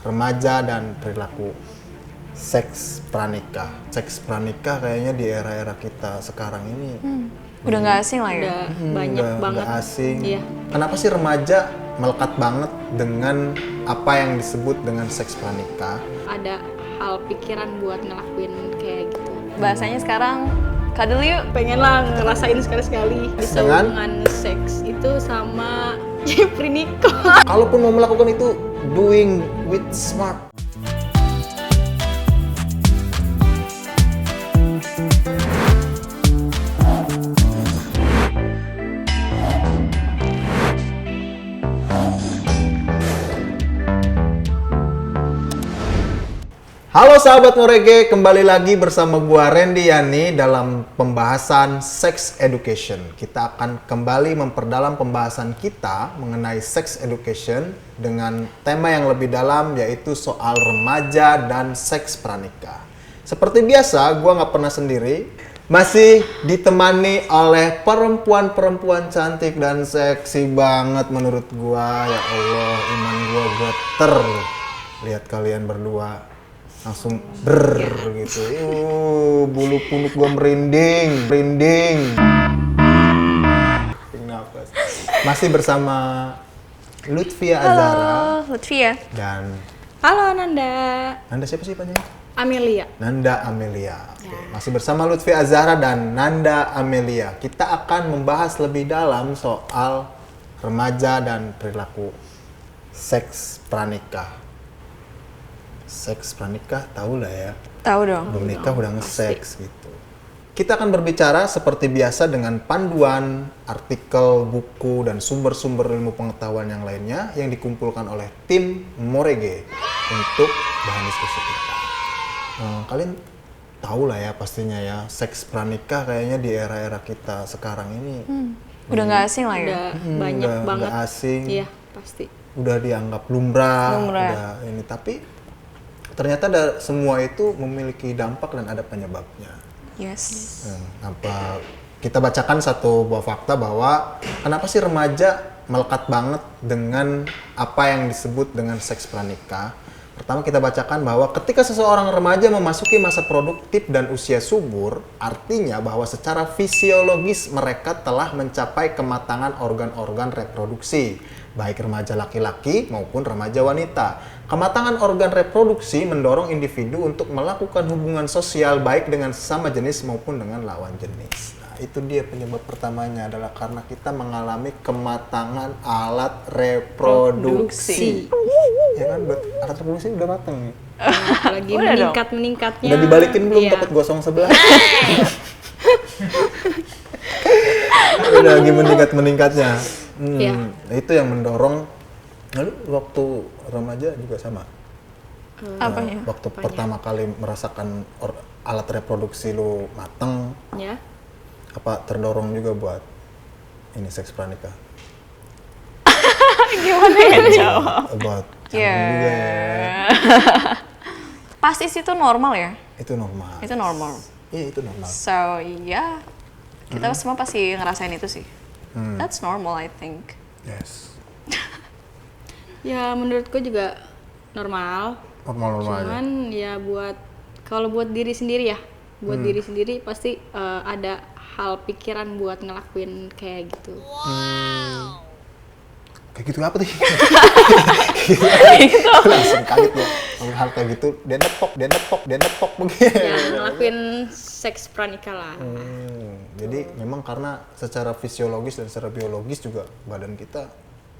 remaja dan perilaku seks pranikah. Seks pranikah kayaknya di era-era kita sekarang ini Udah nggak asing lah ya. Udah banyak banget. nggak asing. Iya. Kenapa sih remaja melekat banget dengan apa yang disebut dengan seks pranikah? Ada hal pikiran buat ngelakuin kayak gitu. Bahasanya sekarang kadel yuk. Pengen lah ngerasain sekali-sekali bisa Dengan? hubungan seks itu sama Jeffrey Nicole. Kalaupun mau melakukan itu, doing with smart. Halo sahabat Morege, kembali lagi bersama gua Randy Yani dalam pembahasan Sex Education. Kita akan kembali memperdalam pembahasan kita mengenai Sex Education dengan tema yang lebih dalam, yaitu soal remaja dan seks pranikah. Seperti biasa, gua nggak pernah sendiri, masih ditemani oleh perempuan-perempuan cantik dan seksi banget menurut gua. Ya Allah, iman gua geter lihat kalian berdua. Langsung gitu. Bulu punuk gua merinding. Nafas. Masih bersama Lutfia Azara Halo, Lutfia. dan Halo Nanda. Nanda siapa sih panjangnya? Amelia. Nanda Amelia. Oke. Masih bersama Lutfia Azara dan Nanda Amelia. Kita akan membahas lebih dalam soal remaja dan perilaku seks pranikah. Seks pranikah tahu lah ya. Tahu dong. Belum nikah udah nge-seks gitu. Kita akan berbicara seperti biasa dengan panduan, artikel, buku, dan sumber-sumber ilmu pengetahuan yang lainnya yang dikumpulkan oleh tim Morege untuk bahan diskusi kita. Kalian tahu lah ya pastinya ya, seks pranikah kayaknya di era-era kita sekarang ini Udah nggak asing lah ya. Udah banyak udah banget. nggak asing. Iya, pasti. Udah dianggap lumrah. Lumrah. Udah ini, tapi ternyata semua itu memiliki dampak dan ada penyebabnya. Yes. Apa kita bacakan satu buah fakta bahwa kenapa sih remaja melekat banget dengan apa yang disebut dengan seks pranikah. Pertama kita bacakan bahwa ketika seseorang remaja memasuki masa produktif dan usia subur, artinya bahwa secara fisiologis mereka telah mencapai kematangan organ-organ reproduksi, baik remaja laki-laki maupun remaja wanita. Kematangan organ reproduksi mendorong individu untuk melakukan hubungan sosial baik dengan sesama jenis maupun dengan lawan jenis. Nah, itu dia penyebab pertamanya adalah karena kita mengalami kematangan alat reproduksi. Ya kan, alat reproduksi udah matang nih. Lagi Udah dong. meningkat-meningkatnya. Udah dibalikin belum Iya. takut gosong sebelah? Udah lagi meningkat-meningkatnya. Iya. Itu yang mendorong. Lalu waktu remaja juga sama? Apanya? Waktu pertama kali merasakan alat reproduksi lu mateng, Ya. apa terdorong juga buat ini seks pranikah? Gimana ya jawab? Buat Ya. juga ya. Pasti sih itu normal ya. Itu normal. Itu normal. Iya, itu normal. So ya, kita semua pasti ngerasain itu sih. Hmm. That's normal, I think. Yes. Ya menurutku juga normal. Normal-normal aja. Cuman ya kalau buat diri sendiri ya, buat diri sendiri pasti ada hal pikiran buat ngelakuin kayak gitu. Kayak gitu apa sih? Langsung kaget ya. Hal kayak gitu, dia nepok begini. Ya ngelakuin seks pranikah lah. Jadi memang karena secara fisiologis dan secara biologis juga badan kita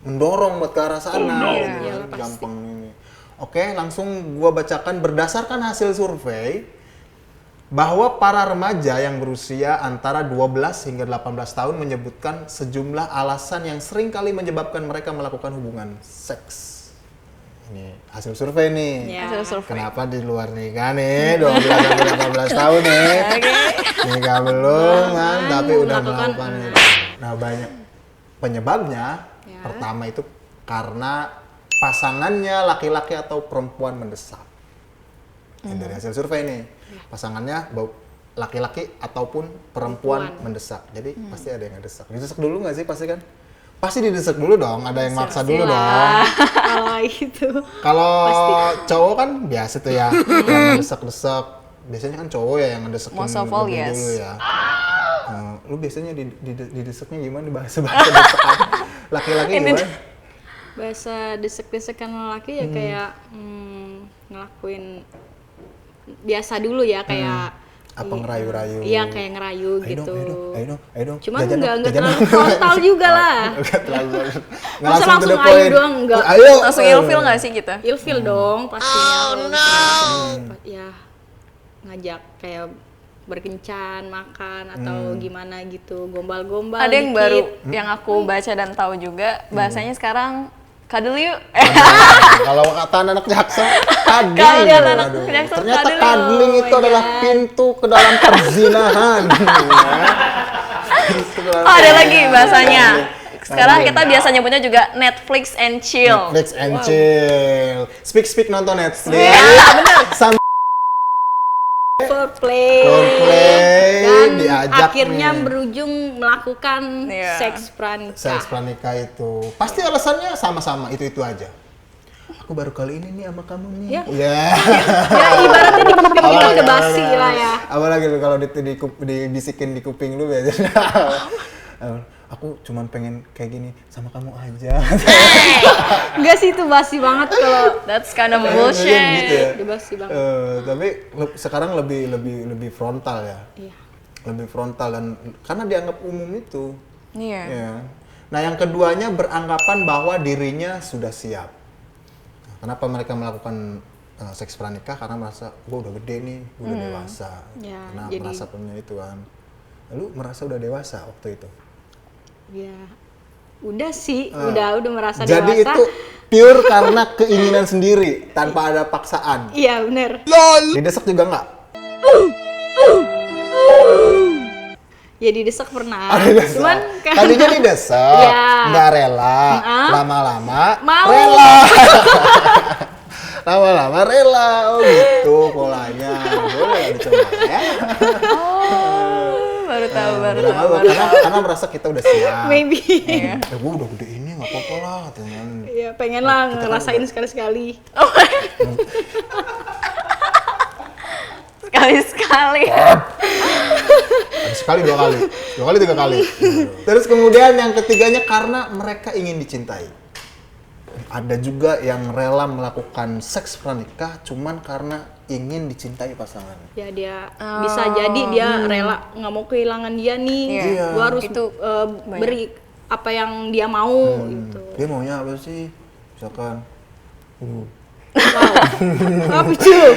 mendorong buat ke arah sana. Gitu Iya, kan. pasti. Gampang ini. Oke, langsung gua bacakan berdasarkan hasil survei bahwa para remaja yang berusia antara 12 hingga 18 tahun menyebutkan sejumlah alasan yang sering kali menyebabkan mereka melakukan hubungan seks. Ini hasil survei nih. Ya. Hasil survei. Kenapa di luar nikah nih, 12 sampai 18 tahun nih. Nikah belum kan, tapi udah melakukan itu. Nah, banyak penyebabnya. Ya. Pertama itu karena pasangannya laki-laki atau perempuan mendesak. Ini dari hasil survei nih. Pasangannya laki-laki ataupun perempuan mendesak. Jadi pasti ada yang ngedesak. Didesak dulu nggak sih pasti kan? Pasti didesek dulu dong, ada yang maksa dulu dong. Kalau itu. Kalau cowok kan biasa tuh ya, yang ngedesek-desek. Biasanya kan cowok ya yang ngedesekin Most of all, lebih yes. dulu ya. Lu biasanya dideseknya gimana bahasa-bahasa desekan? Laki-laki gimana? Bahasa desek-desekan lelaki ya kayak ngelakuin biasa dulu ya kayak Apa ngerayu-rayu? Iya kayak ngerayu Ayo gitu. dong, ayo dong. Cuman Jajan nggak dong, jajan terlalu dong. frontal juga lah. Nggak terlalu. Nggak Masa to langsung the ayo point. doang, nggak. Ayo. Langsung ilfil nggak sih kita? Ilfil dong pastinya. Ya ngajak kayak berkencan, makan atau gimana gitu, gombal-gombal. Ada yang dikit. baru yang aku baca dan tahu juga bahasanya sekarang kadel yuk. Kalau kata anak jaksa, cuddling. Kalau kata anak Aduh, jaksa, ternyata cuddling. cuddling Oh itu my adalah God. pintu ke dalam perzinahan. Oh, ada lagi bahasanya. Sekarang kita biasa nyebutnya juga Netflix and chill. Netflix and chill. Speak nonton Netflix. Iya, benar. Sambil Foreplay. Foreplay, Dan diajak akhirnya nih. berujung melakukan Iya. seks pranikah. seks pranikah itu pasti alasannya sama-sama itu aja. Aku baru kali ini nih sama kamu nih. Ya. Ya. Ya ibaratnya di kuping kita udah basi lah ya. Apalagi lu kalau dibisikin di kuping lu biasanya. Aku cuman pengen kayak gini sama kamu aja. Enggak sih itu basi banget kalau That's kind of Gitu bullshit. ya. udah basi banget. Tapi sekarang lebih frontal ya. Iya. Lebih frontal dan karena dianggap umum itu. Iya. Ya. Nah, yang keduanya beranggapan bahwa dirinya sudah siap. Nah, kenapa mereka melakukan seks pranikah? Karena merasa gue udah gede nih, gue udah dewasa. Ya, Karena jadi- merasa punya itu kan. Lalu merasa udah dewasa waktu itu. Ya. Udah sih, udah merasa Jadi dewasa. itu pure karena keinginan sendiri tanpa ada paksaan. Iya, bener. Didesak juga nggak? Ya didesak pernah. Didesak. Cuman kan Tadinya didesak, Iya. nggak rela, Heeh. lama-lama Mau. rela. Lama-lama rela, oh gitu polanya. Boleh lah dicoba ya. Oh, baru tahu, baru tahu. Karena merasa kita udah siap. maybe. Iya. Gue udah gede ini nggak apa-apa lah katanya. Ya pengen lah ngerasain sekali-sekali. Sekali-sekali. Ada sekali, dua kali, tiga kali. Terus kemudian yang ketiganya karena mereka ingin dicintai. Ada juga yang rela melakukan seks pranikah cuman karena ingin dicintai pasangan. Ya dia bisa jadi dia rela nggak mau kehilangan dia nih. Iya. Gua harus Itu beri apa yang dia mau gitu. Dia maunya apa sih? Misalkan, Apa cuy?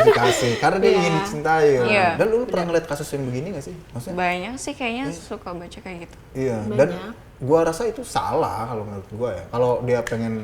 dikasih karena dia ingin dicintai. kan. Iya. Dan lu pernah ngeliat kasus yang begini gak sih? Maksudnya? banyak sih kayaknya suka baca kayak gitu. Iya. Banyak. Dan gua rasa itu salah kalau menurut gua ya. Kalau dia pengen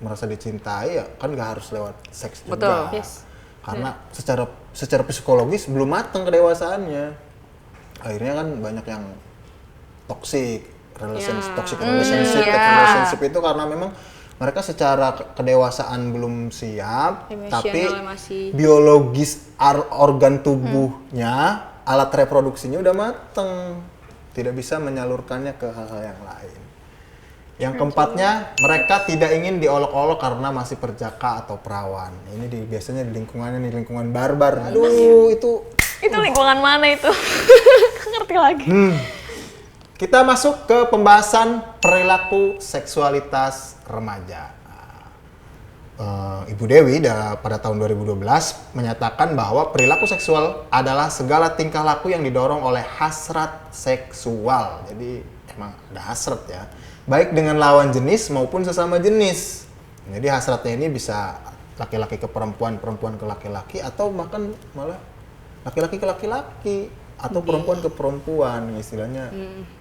merasa dicintai ya kan nggak harus lewat seks juga. Betul. Yes. Karena secara psikologis belum matang kedewasaannya. Akhirnya kan banyak yang toxic Ya. relationship, ya. relationship itu karena memang mereka secara kedewasaan belum siap, Emosionalnya tapi masih- biologis organ tubuhnya, alat reproduksinya udah mateng, tidak bisa menyalurkannya ke hal-hal yang lain. Yang keempatnya, mereka tidak ingin diolok-olok karena masih perjaka atau perawan. Ini biasanya di lingkungan barbar. Aduh, itu Itu lingkungan mana itu? Ngerti lagi. kita masuk ke pembahasan perilaku seksualitas remaja. Ibu Dewi pada tahun 2012 menyatakan bahwa perilaku seksual adalah segala tingkah laku yang didorong oleh hasrat seksual. Jadi emang ada hasrat ya, baik dengan lawan jenis maupun sesama jenis. Jadi hasratnya ini bisa laki-laki ke perempuan, perempuan ke laki-laki, atau bahkan malah laki-laki ke laki-laki atau perempuan ke perempuan, istilahnya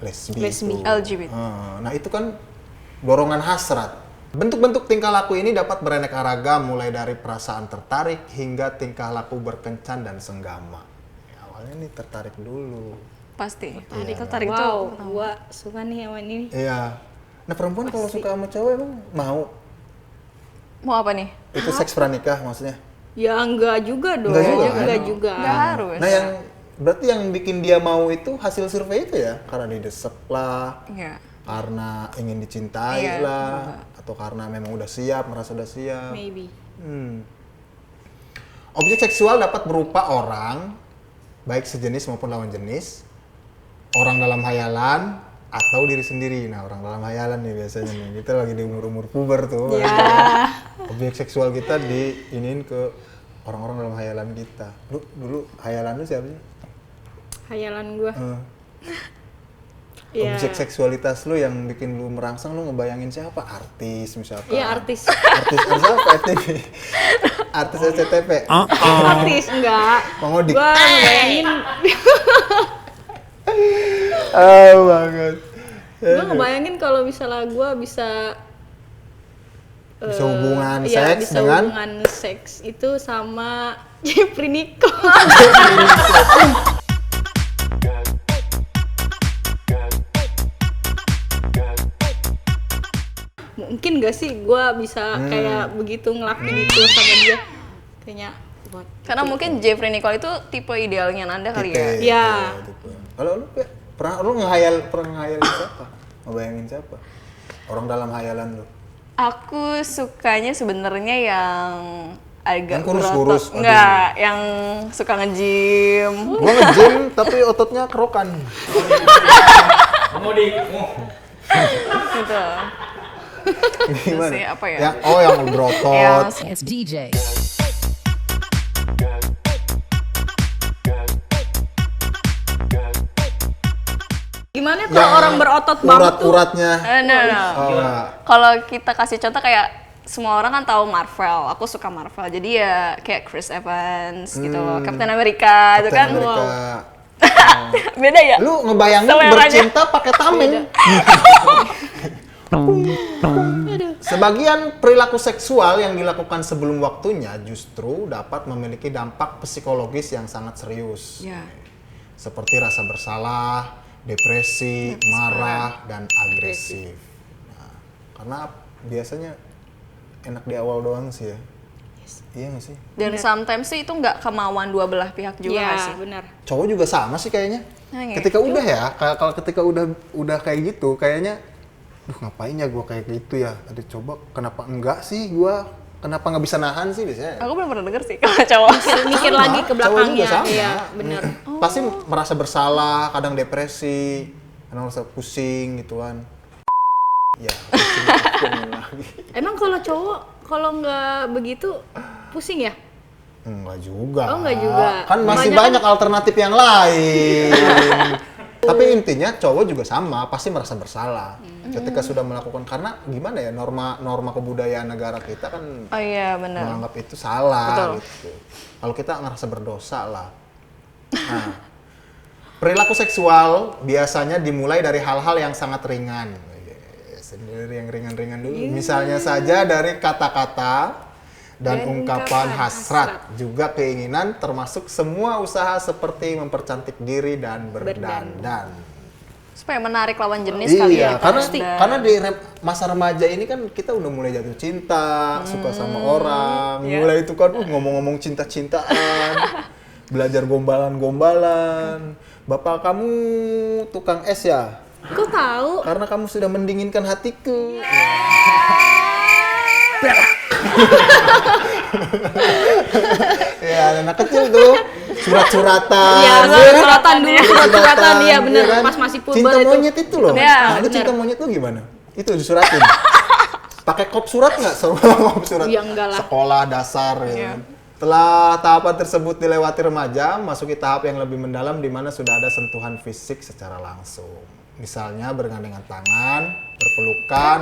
lesbi. Lesbi. itu. LGBT. Nah itu kan dorongan hasrat. Bentuk-bentuk tingkah laku ini dapat beraneka ragam, mulai dari perasaan tertarik hingga tingkah laku berkencan dan senggama. Ya, awalnya nih tertarik dulu. Pasti. Iya. Tertarik Wow, tuh. gua suka nih hewan ini. Iya. Nah perempuan kalau suka sama cowok emang mau? Mau apa nih? Itu seks pranikah maksudnya? Ya enggak juga dong. Enggak juga, kan? Enggak juga. Nggak harus. Nah berarti yang bikin dia mau itu hasil survei itu ya? Karena didesek lah, Iya. karena ingin dicintai Iya, lah, atau karena memang udah siap, merasa udah siap. Maybe. Objek seksual dapat berupa orang, baik sejenis maupun lawan jenis, orang dalam hayalan, atau diri sendiri. Nah, orang dalam hayalan nih biasanya nih. Kita lagi di umur-umur puber tuh. Objek seksual kita diinin ke orang-orang dalam hayalan kita. Lu dulu hayalan lu siapa sih? Hayalan gua. Objek seksualitas lu yang bikin lu merangsang, lu ngebayangin siapa? Artis misalkan. Iya, artis. Artis apa? FTV? Artis SCTV? Artis enggak. Mang Odik? Gua ngebayangin Banget. gua ngebayangin kalau misalnya gua bisa Bisa hubungan iya, seks bisa dengan? hubungan seks itu sama Jeffrey Nicole. Mungkin gak sih gue bisa kayak begitu ngelakuin itu sama dia, kayaknya buat Karena mungkin Jeffrey Nicole itu tipe idealnya Nanda kali ya. Iya. Kalau lu pernah ngehayalin siapa? Ngebayangin siapa? Orang dalam hayalan lu. Aku sukanya sebenarnya yang agak Yang kurus-kurus, berotot. Enggak, yang suka nge-gym. Gua nge-gym tapi ototnya kerokan. Gitu. Gimana? Sih, apa ya? Yang berotot. It's DJ. gimana kalau orang berotot banget tuh? Urat-uratnya. No. Oh, enggak. Kalau kita kasih contoh kayak semua orang kan tahu Marvel, aku suka Marvel. Jadi ya kayak Chris Evans gitu loh, Captain America itu kan. Captain America. Beda ya? Lu ngebayangin Seleranya. bercinta pakai tameng. Sebagian perilaku seksual yang dilakukan sebelum waktunya justru dapat memiliki dampak psikologis yang sangat serius. Ya. Seperti rasa bersalah, depresi, marah, dan agresif. Nah, karena biasanya enak di awal doang sih ya. Iya nggak sih? Dan sometimes sih itu nggak kemauan dua belah pihak juga Iya, nggak sih? benar. Cowok juga sama sih kayaknya. Nah, gitu. Ketika udah ya, kalau ketika udah kayak gitu, kayaknya, ngapain ya gue kayak gitu ya? Aduh coba kenapa enggak sih gue? Kenapa nggak bisa nahan sih biasanya? Aku belum pernah denger sih kalau cowok. Mikir Sama, lagi ke cowok juga belakangnya. sama. Iya, benar. Pasti merasa bersalah, kadang depresi, kadang merasa pusing gitu kan. Ya, pusing lagi. Emang kalau cowok kalau nggak begitu pusing ya? Enggak juga. Oh, enggak juga. Kan masih Banyak banyak alternatif yang lain. Tapi intinya cowok juga sama, pasti merasa bersalah ketika sudah melakukan, karena gimana ya, norma kebudayaan negara kita kan Oh iya benar. menganggap itu salah. Betul. Gitu. Kalau kita ngerasa berdosa lah. Nah, perilaku seksual biasanya dimulai dari hal-hal yang sangat ringan. Sendiri yang ringan-ringan dulu. Misalnya saja dari kata-kata dan ungkapan hasrat, juga keinginan, termasuk semua usaha seperti mempercantik diri dan berdandan. Supaya menarik lawan jenis kali ya. Iya, karena Pasti. di masa remaja ini kan kita udah mulai jatuh cinta, suka sama orang, iya. mulai itu kan ngomong-ngomong cinta-cintaan, belajar gombalan-gombalan. Bapak kamu tukang es ya? Kok tahu? Karena kamu sudah mendinginkan hatiku. Ya, anak kecil tuh surat-suratan. Iya, surat-suratan dulu, surat-suratan. Iya, benar. kan? Pas masih puber Cinta itu. monyet itu loh. Iya, Nah, lu benar. cinta monyet lu gimana? Itu disuratin. Pakai kop surat nggak? Sama kop surat. Ya, enggak lah. Sekolah dasar ya. Iya. Setelah tahapan tersebut dilewati remaja, masuki tahap yang lebih mendalam di mana sudah ada sentuhan fisik secara langsung. Misalnya bergandengan tangan, berpelukan,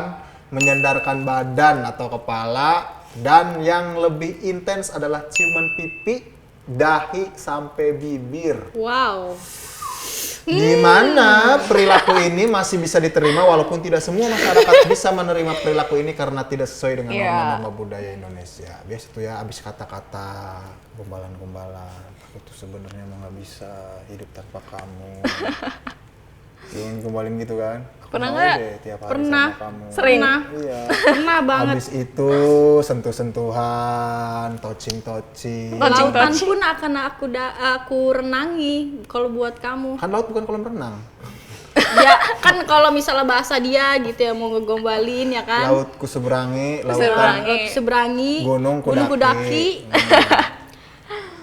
menyandarkan badan atau kepala, dan yang lebih intens adalah ciuman pipi, dahi, sampai bibir. Wow. Gimana perilaku ini masih bisa diterima walaupun tidak semua masyarakat bisa menerima perilaku ini karena tidak sesuai dengan Iya. norma-norma budaya Indonesia. Biasa tuh ya abis kata-kata, gombalan-gombalan. Aku tuh sebenarnya emang nggak bisa hidup tanpa kamu. Jangan gombalin gitu kan? Aku Pernah mau nggak? deh tiap hari Pernah. sama kamu. Sering. Pernah. Iya. Pernah banget. Habis itu sentuh-sentuhan, touching-touching. Lautan pun akan aku renangi kalau buat kamu. Kan laut bukan kolam renang. Ya kan kalau misalnya bahasa dia gitu ya mau ngegombalin ya kan. Lautku seberangi, Seberangi. lautan Seberangi, gunung gunung kudaki. kudaki.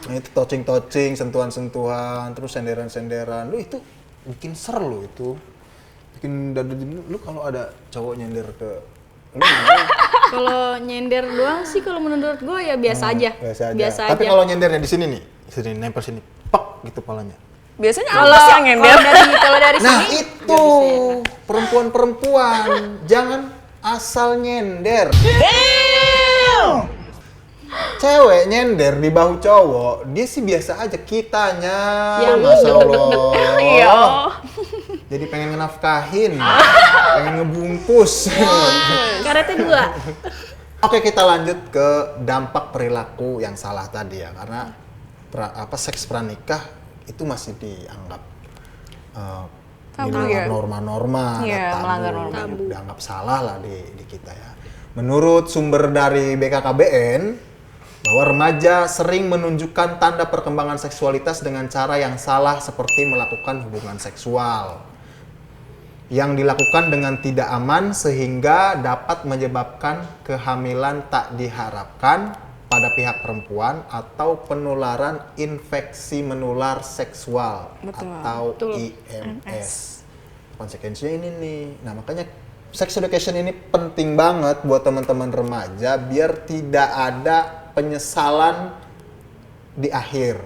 Nah, itu touching-touching, sentuhan-sentuhan, terus senderan-senderan. Lu itu bikin ser lu itu. Bikin dada lu kalau ada cowok nyender ke lu gimana? Kalau nyender doang sih kalau menurut gue ya biasa aja. Biasa aja. Tapi kalau nyendernya di sini nih, sini nempel sini, pak gitu palanya. Biasanya Kalau apa sih yang nyender? kalau dari Nah sini itu perempuan-perempuan jangan asal nyender. Cewek nyender di bahu cowok, dia sih biasa aja, kitanya Ya, Masya Iya. Allah. Jadi pengen ngenafkahin, pengen ngebungkus. karetnya 2. Oke, kita lanjut ke dampak perilaku yang salah tadi ya, karena seks pranikah itu masih dianggap di Tabu luar ya? norma-norma, Iya, tabu, melanggar norma. dianggap salah lah di kita ya. Menurut sumber dari BKKBN, bahwa remaja sering menunjukkan tanda perkembangan seksualitas dengan cara yang salah seperti melakukan hubungan seksual yang dilakukan dengan tidak aman sehingga dapat menyebabkan kehamilan tak diharapkan pada pihak perempuan atau penularan infeksi menular seksual atau IMS. Konsekuensinya ini nih. Nah, makanya sex education ini penting banget buat teman-teman remaja biar tidak ada penyesalan di akhir.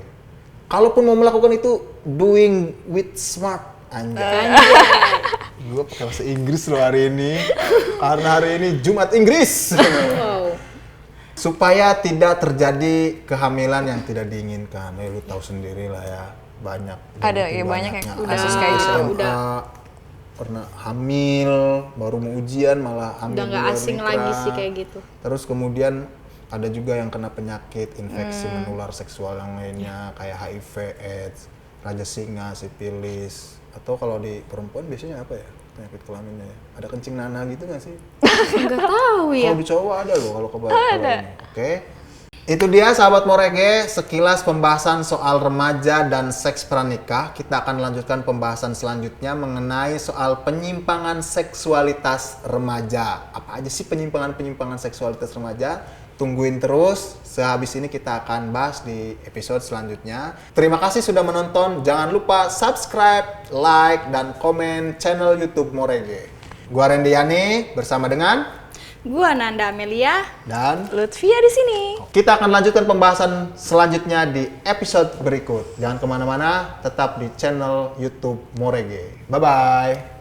Kalaupun mau melakukan itu, doing with smart, anjay. Gue pakai bahasa Inggris loh hari ini, karena hari ini Jumat Inggris. Wow. Supaya tidak terjadi kehamilan yang tidak diinginkan. Lu tahu sendiri lah ya, banyak. Ada, ya banyak yang kasus kayak gitu. SMA, pernah hamil, baru mau ujian malah hamil. Udah nggak di luar asing nikah. lagi sih kayak gitu. Terus kemudian ada juga yang kena penyakit infeksi menular seksual yang lainnya kayak HIV, AIDS, raja singa, sipilis, atau kalau di perempuan biasanya apa ya penyakit kelaminnya ya? Ada kencing nanah gitu nggak sih? Nggak tahu ya. Kalau di cowok ada loh kalau ada. Oke. Itu dia sahabat Morege, sekilas pembahasan soal remaja dan seks pranikah. Kita akan lanjutkan pembahasan selanjutnya mengenai soal penyimpangan seksualitas remaja. Apa aja sih penyimpangan seksualitas remaja? Tungguin terus, sehabis ini kita akan bahas di episode selanjutnya. Terima kasih sudah menonton, jangan lupa subscribe, like, dan komen channel YouTube Morege. Gua Randy Yani bersama dengan Gua Nanda Amelia. dan Lutfia di sini. kita akan lanjutkan pembahasan selanjutnya di episode berikut. Jangan kemana-mana, tetap di channel YouTube Morege. Bye-bye.